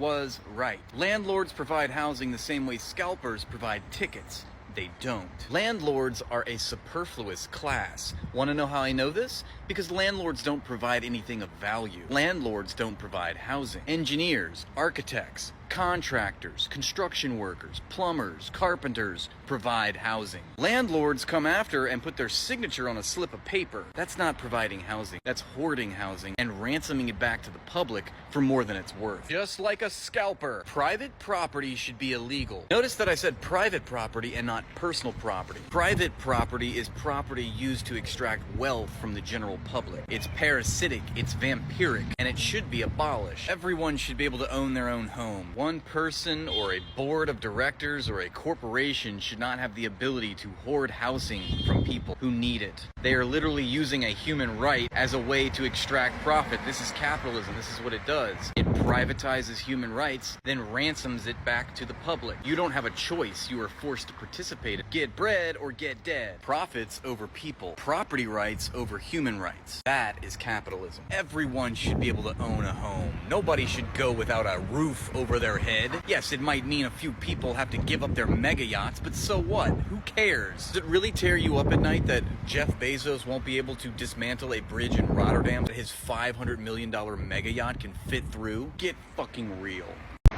was right. Landlords provide housing the same way scalpers provide tickets. They don't. Landlords are a superfluous class. Want to know how I know this? Because landlords don't provide anything of value. Landlords don't provide housing. Engineers, architects, contractors, construction workers, plumbers, carpenters provide housing. Landlords come after and put their signature on a slip of paper. That's not providing housing. That's hoarding housing and ransoming it back to the public for more than it's worth. Just like a scalper, private property should be illegal. Notice that I said private property and not personal property. Private property is property used to extract wealth from the general public. It's parasitic, it's vampiric, and it should be abolished. Everyone should be able to own their own home. One person or a board of directors or a corporation should not have the ability to hoard housing from people who need it. They are literally using a human right as a way to extract profit. This is capitalism. This is what it does. It privatizes human rights, then ransoms it back to the public. You don't have a choice. You are forced to participate. Get bread or get dead. Profits over people. Property rights over human rights. That is capitalism. Everyone should be able to own a home. Nobody should go without a roof over their head. Yes, it might mean a few people have to give up their mega yachts, but so what? Who cares? Does it really tear you up at night that Jeff Bezos won't be able to dismantle a bridge in Rotterdam that his $500 million mega yacht can fit through? Get fucking real.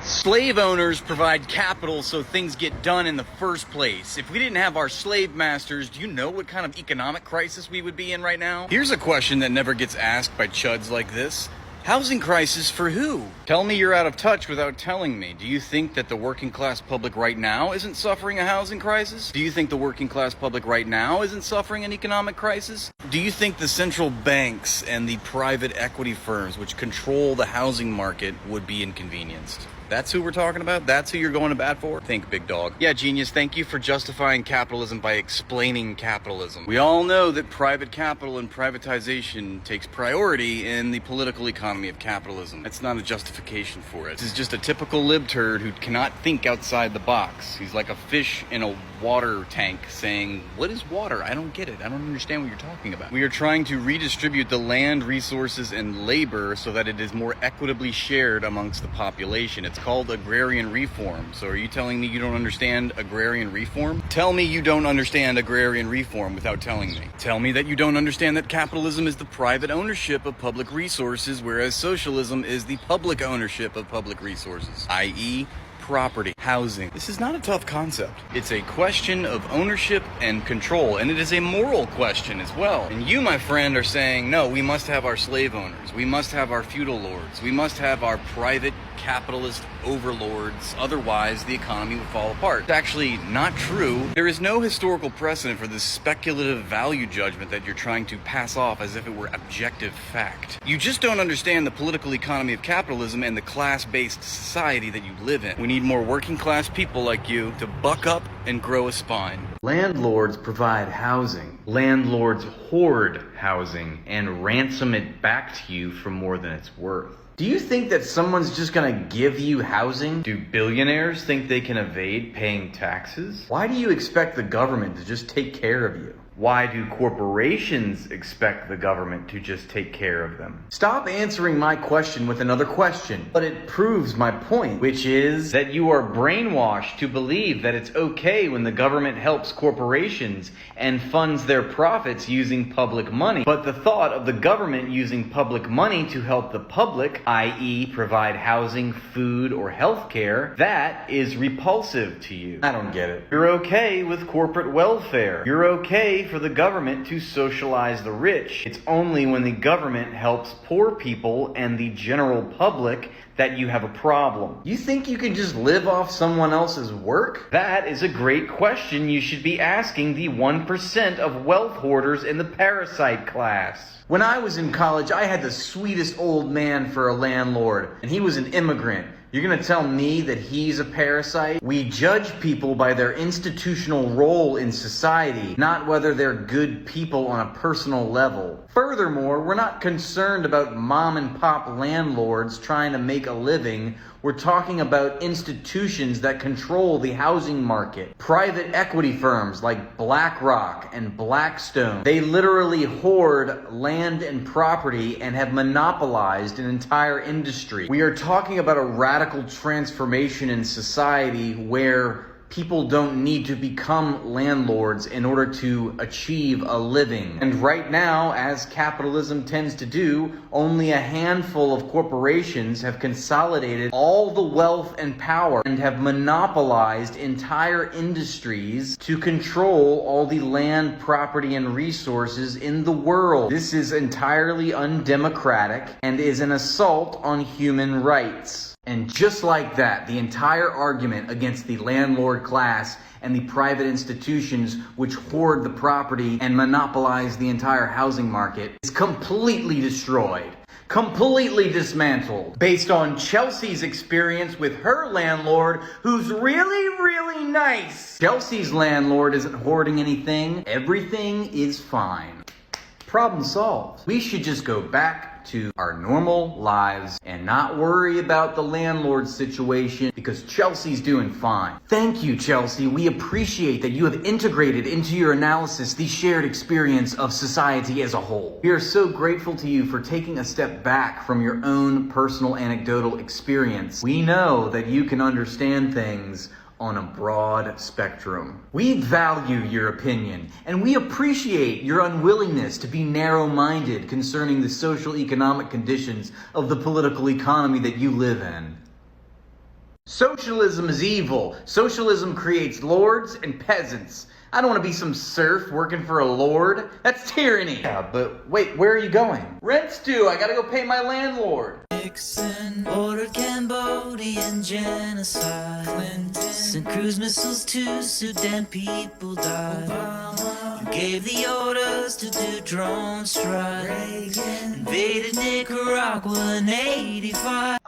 Slave owners provide capital so things get done in the first place. If we didn't have our slave masters, do you know what kind of economic crisis we would be in right now? Here's a question that never gets asked by chuds like this. Housing crisis for who? Tell me you're out of touch without telling me. Do you think that the working class public right now isn't suffering a housing crisis? Do you think the working class public right now isn't suffering an economic crisis? Do you think the central banks and the private equity firms which control the housing market would be inconvenienced? That's who we're talking about? That's who you're going to bat for? Think, big dog. Yeah, genius, thank you for justifying capitalism by explaining capitalism. We all know that private capital and privatization takes priority in the political economy of capitalism. That's not a justification for it. This is just a typical libturd who cannot think outside the box. He's like a fish in a water tank saying, what is water? I don't get it. I don't understand what you're talking about. We are trying to redistribute the land, resources, and labor so that it is more equitably shared amongst the population. It's called agrarian reform. So are you telling me you don't understand agrarian reform? Tell me you don't understand agrarian reform without telling me. Tell me that you don't understand that capitalism is the private ownership of public resources, whereas socialism is the public ownership of public resources, i.e., property, housing. This is not a tough concept. It's a question of ownership and control, and it is a moral question as well. And you, my friend, are saying, no, we must have our slave owners. We must have our feudal lords. We must have our private capitalist overlords. Otherwise, the economy would fall apart. It's actually not true. There is no historical precedent for this speculative value judgment that you're trying to pass off as if it were objective fact. You just don't understand the political economy of capitalism and the class-based society that you live in. We need more working class people like you to buck up and grow a spine. Landlords provide housing. Landlords hoard housing and ransom it back to you for more than it's worth. Do you think that someone's just gonna give you housing? Do billionaires think they can evade paying taxes? Why do you expect the government to just take care of you? Why do corporations expect the government to just take care of them? Stop answering my question with another question. But it proves my point, which is that you are brainwashed to believe that it's okay when the government helps corporations and funds their profits using public money. But the thought of the government using public money to help the public, i.e. provide housing, food, or healthcare, that is repulsive to you. I don't get it. You're okay with corporate welfare. You're okay for the government to socialize the rich. It's only when the government helps poor people and the general public that you have a problem. You think you can just live off someone else's work? That is a great question you should be asking the 1% of wealth hoarders in the parasite class. When I was in college, I had the sweetest old man for a landlord, and he was an immigrant. You're gonna tell me that he's a parasite? We judge people by their institutional role in society, not whether they're good people on a personal level. Furthermore, we're not concerned about mom and pop landlords trying to make make a living. We're talking about institutions that control the housing market. Private equity firms like BlackRock and Blackstone. They literally hoard land and property and have monopolized an entire industry. We are talking about a radical transformation in society where people don't need to become landlords in order to achieve a living. And right now, as capitalism tends to do, only a handful of corporations have consolidated all the wealth and power and have monopolized entire industries to control all the land, property, and resources in the world. This is entirely undemocratic and is an assault on human rights. And just like that, the entire argument against the landlord class and the private institutions which hoard the property and monopolize the entire housing market is completely destroyed, completely dismantled, based on Chelsea's experience with her landlord, who's really, really nice. Chelsea's landlord isn't hoarding anything. Everything is fine. Problem solved. We should just go back to our normal lives and not worry about the landlord situation because Chelsea's doing fine. Thank you, Chelsea. We appreciate that you have integrated into your analysis the shared experience of society as a whole. We are so grateful to you for taking a step back from your own personal anecdotal experience. We know that you can understand things on a broad spectrum. We value your opinion, and we appreciate your unwillingness to be narrow-minded concerning the social economic conditions of the political economy that you live in. Socialism is evil. Socialism creates lords and peasants. I don't want to be some serf working for a lord. That's tyranny. Yeah, but wait, where are you going? Rent's due. I gotta go pay my landlord. Nixon ordered Cambodian genocide. Clinton sent cruise missiles to Sudan, people died. Obama, you gave the orders to do drone strikes. Reagan invaded Nicaragua in '85.